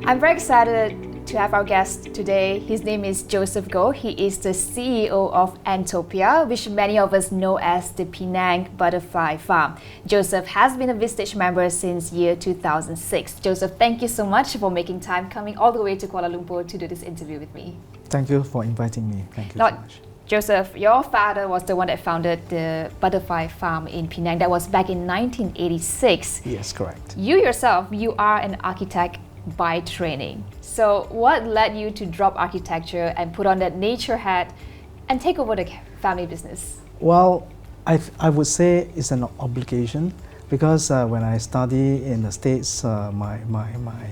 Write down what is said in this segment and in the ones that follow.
I'm very excited to have our guest today. His name is Joseph Goh. He is the CEO of Entopia, which many of us know as the Penang Butterfly Farm. Joseph has been a Vistage member since year 2006. Joseph, thank you so much for making time coming all the way to Kuala Lumpur to do this interview with me. Thank you for inviting me. Thank you so much. Joseph, your father was the one that founded the butterfly farm in Penang. That was back in 1986. Yes, correct. You yourself, you are an architect by training. So what led you to drop architecture and put on that nature hat and take over the family business? Well, I would say it's an obligation because when I studied in the States, my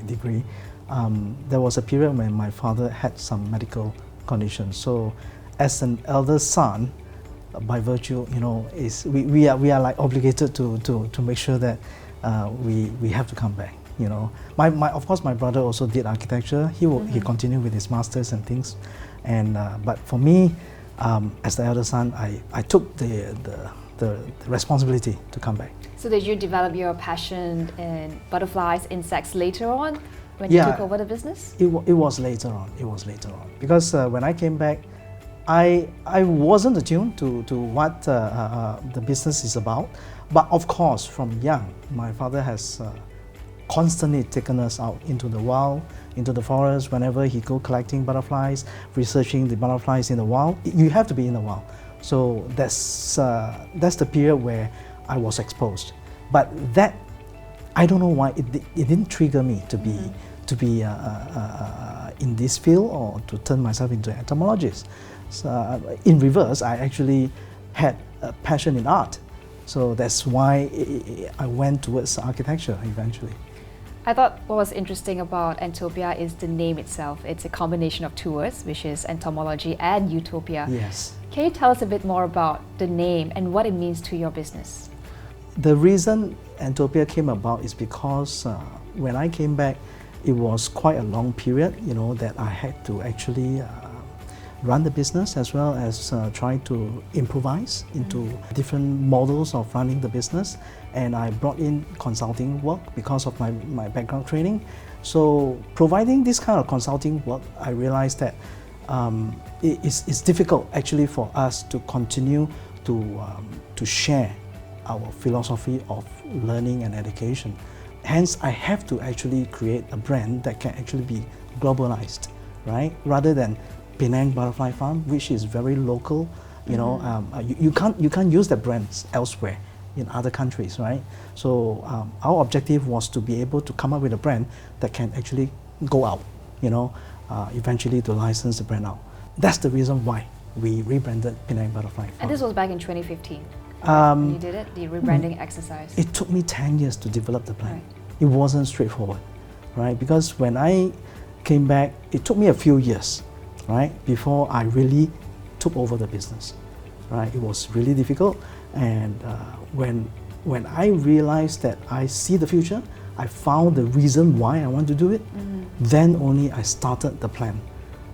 degree, there was a period when my father had some medical conditions. So as an elder son, by virtue, we are like obligated to make sure that we have to come back. Of course, my brother also did architecture. He continued with his masters and things, but for me, as the elder son, I took the responsibility to come back. So did you develop your passion in butterflies, insects later on when you took over the business? It was later on. It was later on because when I came back, I wasn't attuned to what the business is about. But of course, from young, my father has constantly taken us out into the wild, into the forest. Whenever he go collecting butterflies, researching the butterflies in the wild, you have to be in the wild. So that's the period where I was exposed. But that, I don't know why it didn't trigger me to be in this field or to turn myself into an entomologist. So, in reverse, I actually had a passion in art. So that's why I went towards architecture eventually. I thought what was interesting about Entopia is the name itself. It's a combination of two words, which is entomology and utopia. Yes. Can you tell us a bit more about the name and what it means to your business? The reason Entopia came about is because when I came back, it was quite a long period, that I had to actually run the business as well as try to improvise into different models of running the business. And I brought in consulting work because of my background training. So providing this kind of consulting work, I realized that it's difficult actually for us to continue to share our philosophy of learning and education. Hence, I have to actually create a brand that can actually be globalized, right? Rather than Penang Butterfly Farm, which is very local. You can't use that brand elsewhere in other countries, right? So our objective was to be able to come up with a brand that can actually go out, eventually to license the brand out. That's the reason why we rebranded Penang Butterfly Farm. And this was back in 2015. When you did it, the rebranding exercise. It took me 10 years to develop the plan. Right. It wasn't straightforward, right? Because when I came back, it took me a few years, right, before I really took over the business, right? It was really difficult, and when I realized that I see the future, I found the reason why I want to do it. Then only I started the plan,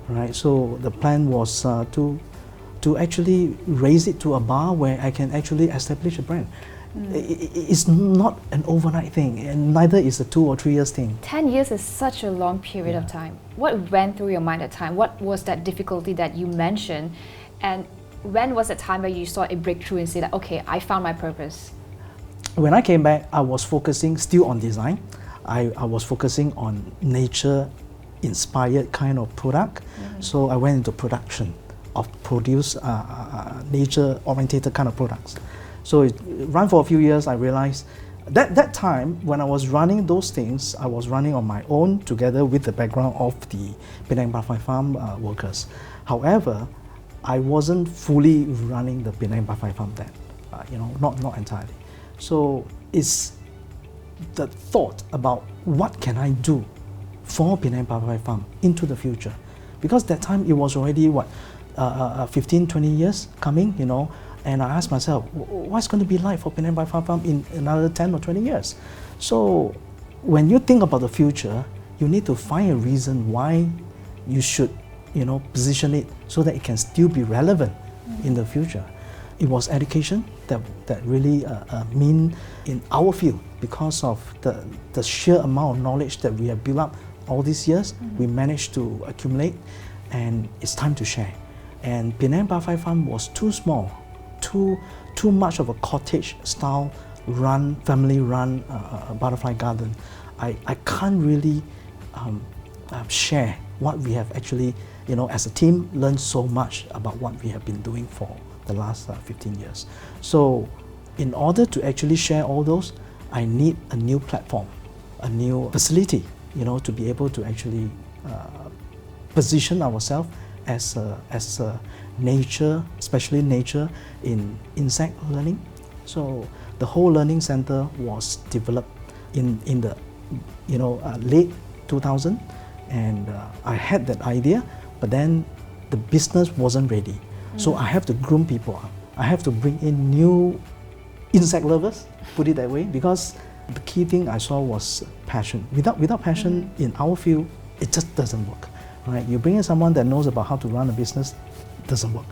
right? So the plan was to actually raise it to a bar where I can actually establish a brand. It's not an overnight thing, and neither is a 2 or 3 years thing. 10 years is such a long period of time. What went through your mind at the time? What was that difficulty that you mentioned? And when was the time where you saw a breakthrough and said, okay, I found my purpose? When I came back, I was focusing still on design. I was focusing on nature-inspired kind of product. So I went into production of nature-oriented kind of products. So it ran for a few years. I realized that time when I was running those things, I was running on my own together with the background of the Penang Butterfly Farm workers. However, I wasn't fully running the Penang Butterfly Farm then, not entirely. So it's the thought about what can I do for Penang Butterfly Farm into the future, because that time it was already 15, 20 years coming, and I asked myself, what's going to be like for Penang Butterfly Farm in another 10 or 20 years? So when you think about the future, you need to find a reason why you should, position it so that it can still be relevant in the future. It was education that really mean in our field because of the sheer amount of knowledge that we have built up all these years, we managed to accumulate, and it's time to share. And Penang Butterfly Farm was too small, too much of a cottage style run, family run butterfly garden. I can't really share what we have actually, as a team, learned so much about what we have been doing for the last 15 years. So in order to actually share all those, I need a new platform, a new facility, to be able to actually position ourselves as a nature, especially nature in insect learning. So the whole learning center was developed in the late 2000, and I had that idea, but then the business wasn't ready. So I have to groom people up. I have to bring in new insect lovers, put it that way, because the key thing I saw was passion. Without passion in our field, it just doesn't work. Right? You bring in someone that knows about how to run a business, doesn't work.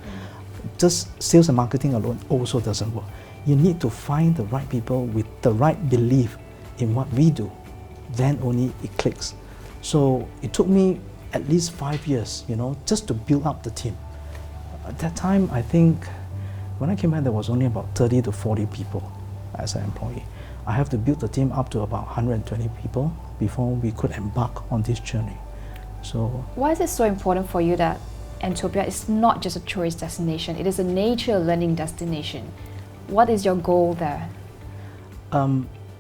Just sales and marketing alone also doesn't work. You need to find the right people with the right belief in what we do. Then only it clicks. So it took me at least 5 years, just to build up the team. At that time, I think when I came back, there was only about 30 to 40 people as an employee. I have to build the team up to about 120 people before we could embark on this journey. So why is it so important for you that Entopia is not just a tourist destination, it is a nature learning destination? What is your goal there?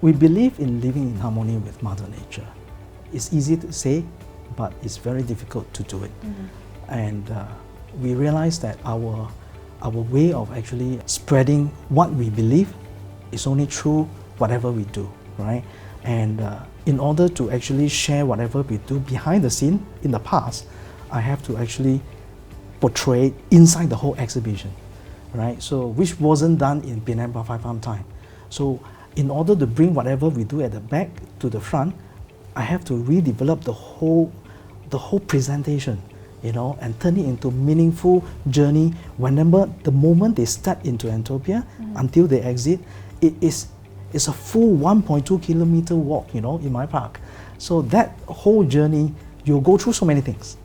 We believe in living in harmony with Mother Nature. It's easy to say, but it's very difficult to do it. And we realize that our way of actually spreading what we believe is only through whatever we do, right? And in order to actually share whatever we do behind the scene in the past, I have to actually portray it inside the whole exhibition, right? So which wasn't done in Penang Butterfly Farm time. So in order to bring whatever we do at the back to the front, I have to redevelop the whole presentation, and turn it into meaningful journey. Whenever the moment they step into Entopia until they exit, it's a full 1.2 kilometer walk, in my park. So that whole journey, you'll go through so many things.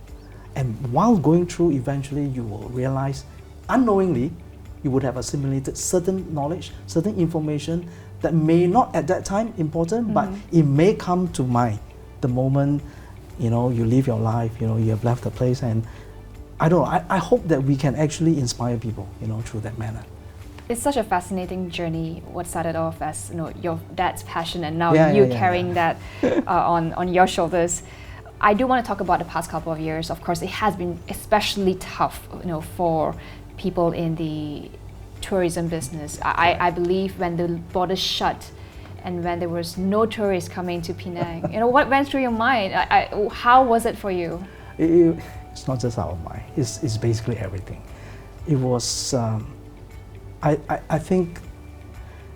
And while going through, eventually you will realize, unknowingly, you would have assimilated certain knowledge, certain information that may not at that time important, but it may come to mind the moment, you live your life, you have left the place. And I don't know, I hope that we can actually inspire people, through that manner. It's such a fascinating journey. What started off as your dad's passion, and now you carrying that on your shoulders. I do want to talk about the past couple of years. Of course, it has been especially tough, for people in the tourism business. I believe when the borders shut, and when there was no tourists coming to Penang, what went through your mind? How was it for you? It's not just our mind. It's basically everything. It was. I think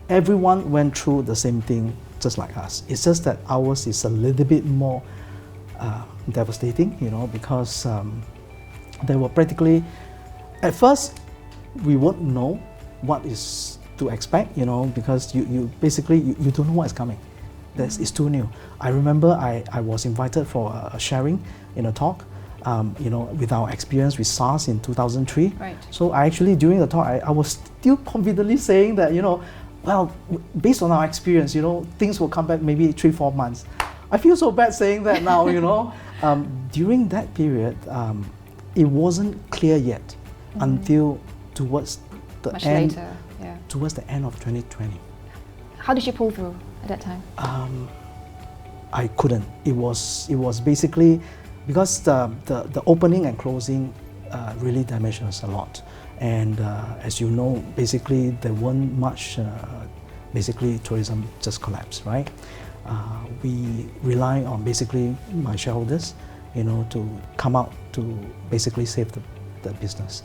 everyone went through the same thing just like us. It's just that ours is a little bit more devastating, because there were practically, at first, we won't know what is to expect, because you basically you don't know what is coming. It's too new. I remember I was invited for a sharing in a talk, with our experience with SARS in 2003. Right. So I actually, during the talk, I was still confidently saying that, well, based on our experience, things will come back maybe 3-4 months. I feel so bad saying that now, During that period, it wasn't clear yet until towards the Much end, later, yeah. towards the end of 2020. How did you pull through at that time? I couldn't. It was basically because the opening and closing really damaged us a lot. And as you know, basically there weren't much, basically tourism just collapsed, right? We rely on basically my shareholders, to come out to basically save the business.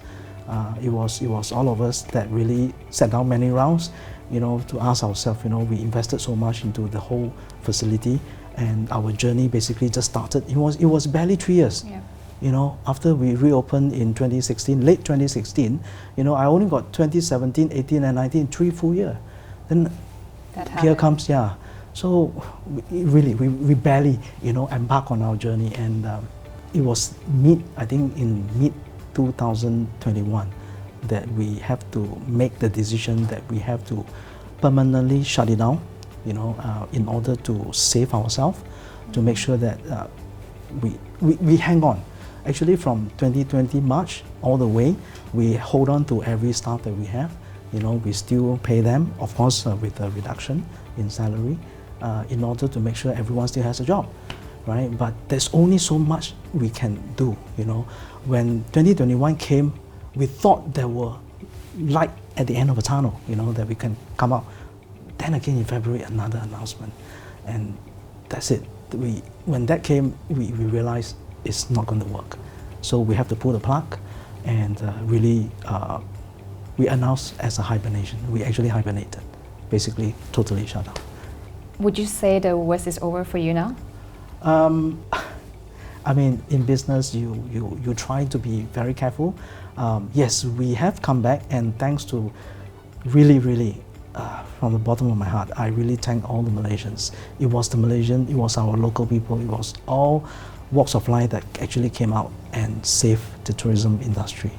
It was all of us that really sat down many rounds, to ask ourselves, we invested so much into the whole facility, and our journey basically just started. It was barely 3 years. Yeah. After we reopened in 2016, late 2016, I only got 2017, 18 and 19, 3 full years. Then here comes, So we barely, embark on our journey, and it was in mid 2021 that we have to make the decision that we have to permanently shut it down, in order to save ourselves, to make sure that we hang on. Actually, from 2020 March all the way, we hold on to every staff that we have. We still pay them, of course, with a reduction in salary, in order to make sure everyone still has a job, right? But there's only so much we can do. When 2021 came, we thought there were light at the end of a tunnel, that we can come out. Then again in February, another announcement, and that's it. When that came, we realized it's not going to work. So we have to pull the plug, and we announced as a hibernation. We actually hibernated, basically totally shut down. Would you say the worst is over for you now? In business, you try to be very careful. Yes, we have come back, and thanks to really, from the bottom of my heart, I really thank all the Malaysians. It was the Malaysian, it was our local people, it was all walks of life that actually came out and saved the tourism industry.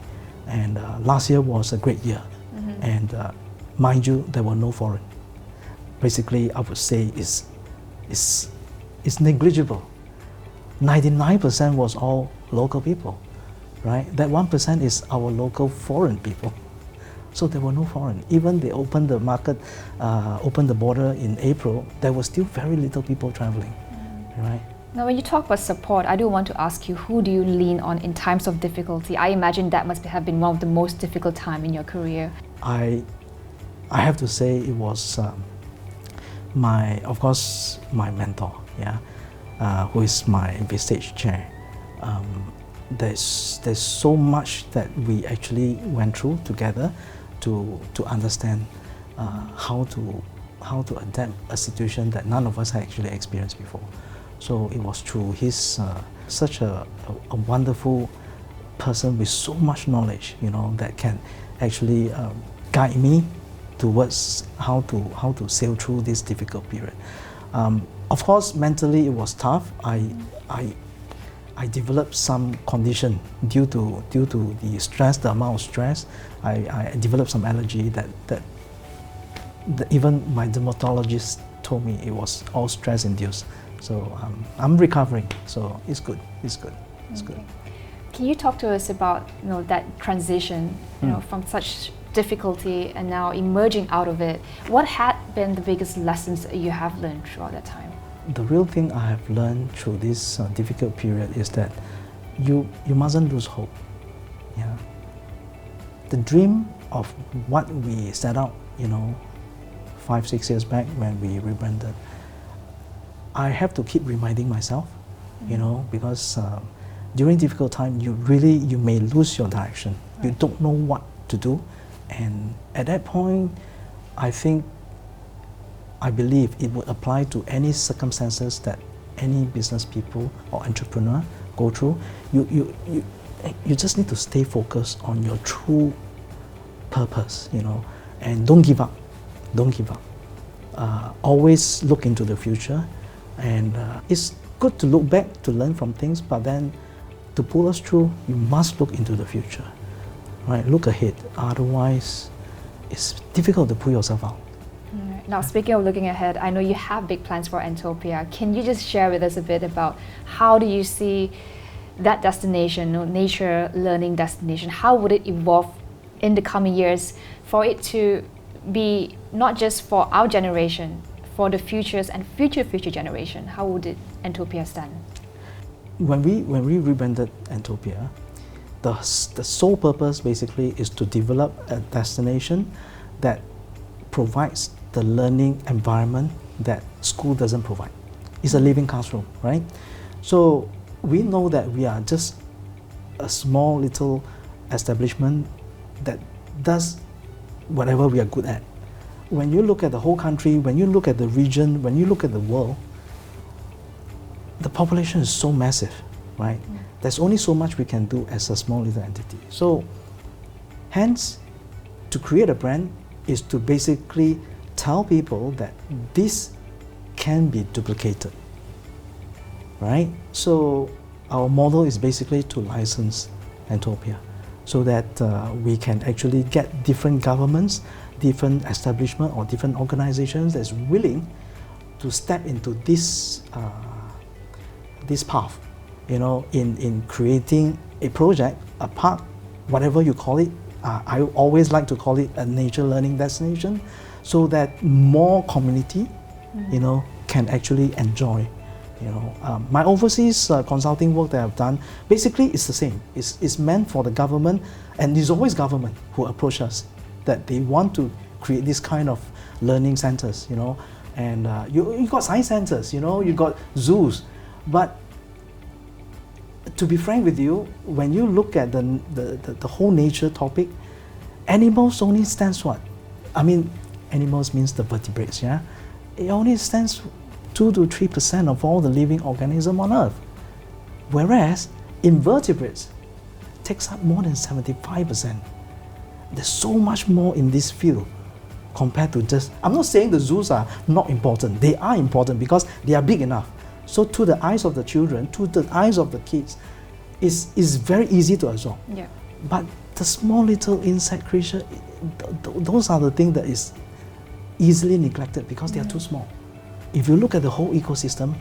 And last year was a great year. Mm-hmm. And mind you, there were no foreign. Basically, I would say it's negligible. 99% was all local people, right? That 1% is our local foreign people. So there were no foreign. Even they opened the market, opened the border in April, there was still very little people traveling, right? Now, when you talk about support, I do want to ask you, who do you lean on in times of difficulty? I imagine that must have been one of the most difficult times in your career. I have to say it was of course, my mentor, who is my Vistage chair. There's so much that we actually went through together to understand how to adapt a situation that none of us had actually experienced before. So it was true. He's such a wonderful person with so much knowledge, that can actually guide me towards how to sail through this difficult period. Of course, mentally it was tough. I developed some condition due to the stress, the amount of stress. I developed some allergy that even my dermatologist told me it was all stress induced. So I'm recovering. So it's good. It's good. It's good. Can you talk to us about that transition, from such difficulty and now emerging out of it? What had been the biggest lessons you have learned throughout that time? The real thing I have learned through this difficult period is that you mustn't lose hope. Yeah. The dream of what we set out, 5-6 years back when we rebranded, I have to keep reminding myself, because during difficult time, you may lose your direction. Right. You don't know what to do, and at that point, I believe it would apply to any circumstances that any business people or entrepreneur go through. You just need to stay focused on your true purpose, and don't give up. Don't give up. Always look into the future, and it's good to look back to learn from things, but then to pull us through, you must look into the future, right? Look ahead. Otherwise, it's difficult to pull yourself out. Now, speaking of looking ahead, I know you have big plans for Entopia. Can you just share with us a bit about how do you see that destination, nature learning destination? How would it evolve in the coming years for it to be not just for our generation, for the futures and future generation? How would Entopia stand? When we rebranded Entopia, the sole purpose basically is to develop a destination that provides the learning environment that school doesn't provide. It's a living classroom, right? So we know that we are just a small little establishment that does whatever we are good at. When you look at the whole country, when you look at the region, when you look at the world, the population is so massive, right? There's only so much we can do as a small little entity. So hence, to create a brand is to basically tell people that this can be duplicated, right? So our model is basically to license Entopia so that we can actually get different governments, different establishments or different organizations that's willing to step into this this path, you know, in creating a project, a park, whatever you call it. I always like to call it a nature learning destination, so that more community, you know, can actually enjoy. You know, my overseas consulting work that I've done, basically it's the same. It's meant for the government, and it's always government who approach us that they want to create this kind of learning centers, you know. And you got science centers, you know, you got zoos, but to be frank with you, when you look at the whole nature topic, animals only stands what? I mean, animals means the vertebrates, yeah? It only stands 2 to 3% of all the living organisms on Earth. Whereas invertebrates takes up more than 75%. There's so much more in this field compared to just, I'm not saying the zoos are not important. They are important because they are big enough. So to the eyes of the children, to the eyes of the kids, is very easy to absorb. Yeah. But the small little insect creature, those are the things that is easily neglected because they are too small. If you look at the whole ecosystem,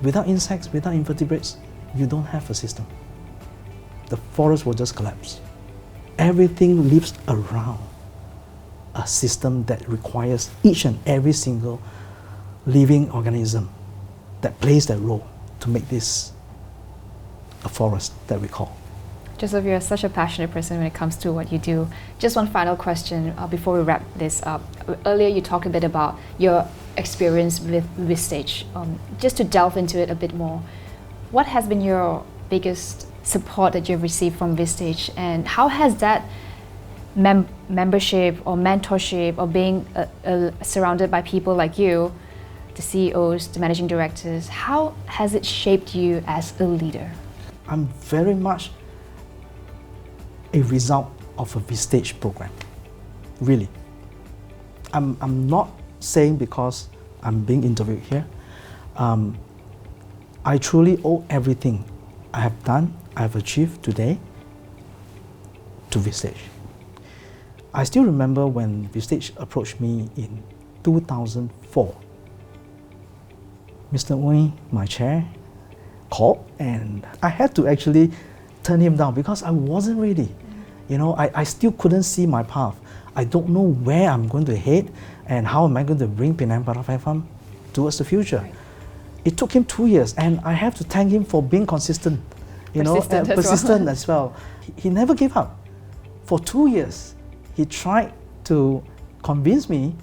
without insects, without invertebrates, you don't have a system. The forest will just collapse. Everything lives around a system that requires each and every single living organism that plays that role to make this a forest that we call. Joseph, you're such a passionate person when it comes to what you do. Just one final question before we wrap this up. Earlier you talked a bit about your experience with Vistage. Just to delve into it a bit more, what has been your biggest support that you've received from Vistage, and how has that membership or mentorship or being surrounded by people like you, the CEOs, the managing directors, how has it shaped you as a leader? I'm very much a result of a Vistage program, really. I'm not saying because I'm being interviewed here. I truly owe everything I have done, I have achieved today to Vistage. I still remember when Vistage approached me in 2004. Mr. Wei, my chair, called, and I had to actually turn him down because I wasn't ready. You know, I still couldn't see my path. I don't know where I'm going to head and how am I going to bring Penang Butterfly Farm towards the future. Right. It took him 2 years, and I have to thank him for being consistent, persistent as well. He never gave up. For 2 years, he tried to convince me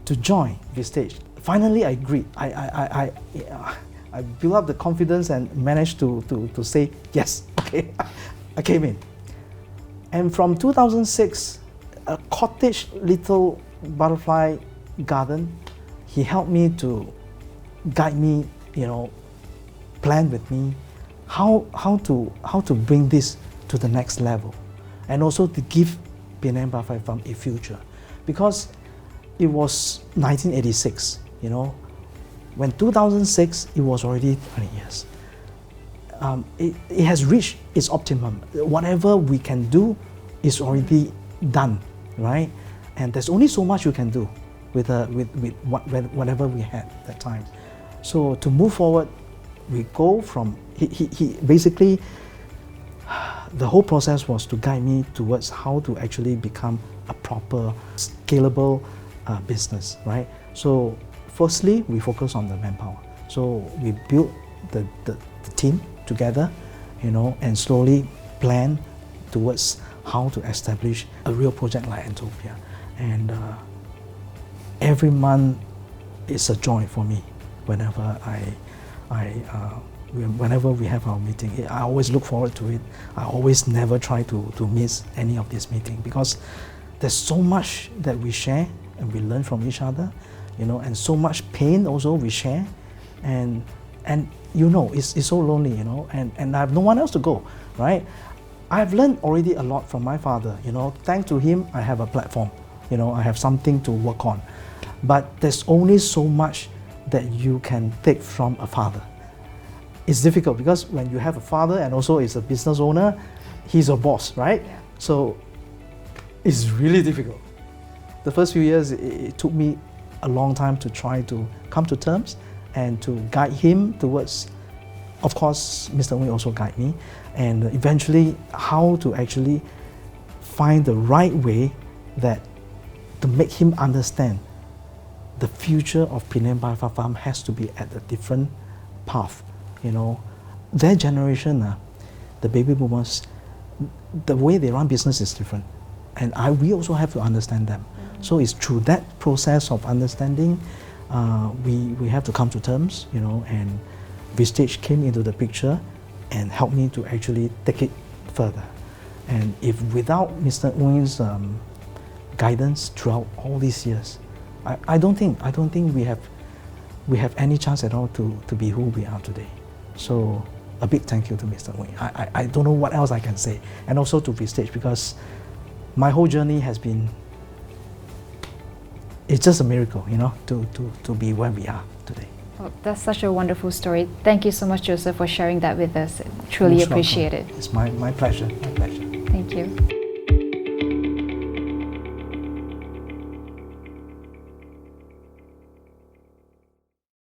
to join Vistage. Finally, I agreed. I built up the confidence and managed to say yes. Okay, I came in. And from 2006, a cottage little butterfly garden, he helped me to guide me, you know, plan with me how to bring this to the next level, and also to give Penang Butterfly Farm a future, because it was 1986. You know, when 2006, it was already 20 years. It has reached its optimum. Whatever we can do is already done, right? And there's only so much you can do with whatever we had at that time. So to move forward, we go from, he basically, the whole process was to guide me towards how to actually become a proper, scalable business, right? So firstly, we focus on the manpower. So we built the team together, you know, and slowly plan towards how to establish a real project like Entopia. And every month is a joy for me whenever whenever we have our meeting. I always look forward to it. I always never try to miss any of this meeting, because there's so much that we share and we learn from each other, you know, and so much pain also we share, and you know, it's so lonely, you know, and I have no one else to go, right? I've learned already a lot from my father, you know. Thanks to him, I have a platform, you know, I have something to work on. but there's only so much that you can take from a father. It's difficult because when you have a father and also is a business owner, he's a boss, right? Yeah. So it's really difficult. The first few years, it took me a long time to try to come to terms and to guide him towards, of course, Mr. Ng also guide me, and eventually how to actually find the right way that to make him understand the future of Penang Biofarm Farm has to be at a different path. You know, their generation, the baby boomers, the way they run business is different, and we also have to understand them. So it's through that process of understanding, we have to come to terms, you know, and Vistage came into the picture and helped me to actually take it further. And if without Mr. Ng's guidance throughout all these years, I don't think we have any chance at all to be who we are today. So a big thank you to Mr. Ng. I don't know what else I can say, and also to Vistage, because my whole journey has been, it's just a miracle, you know, to be where we are today. Well, that's such a wonderful story. Thank you so much, Joseph, for sharing that with us. Truly Most appreciate welcome. it. It's my pleasure, my pleasure. Thank you.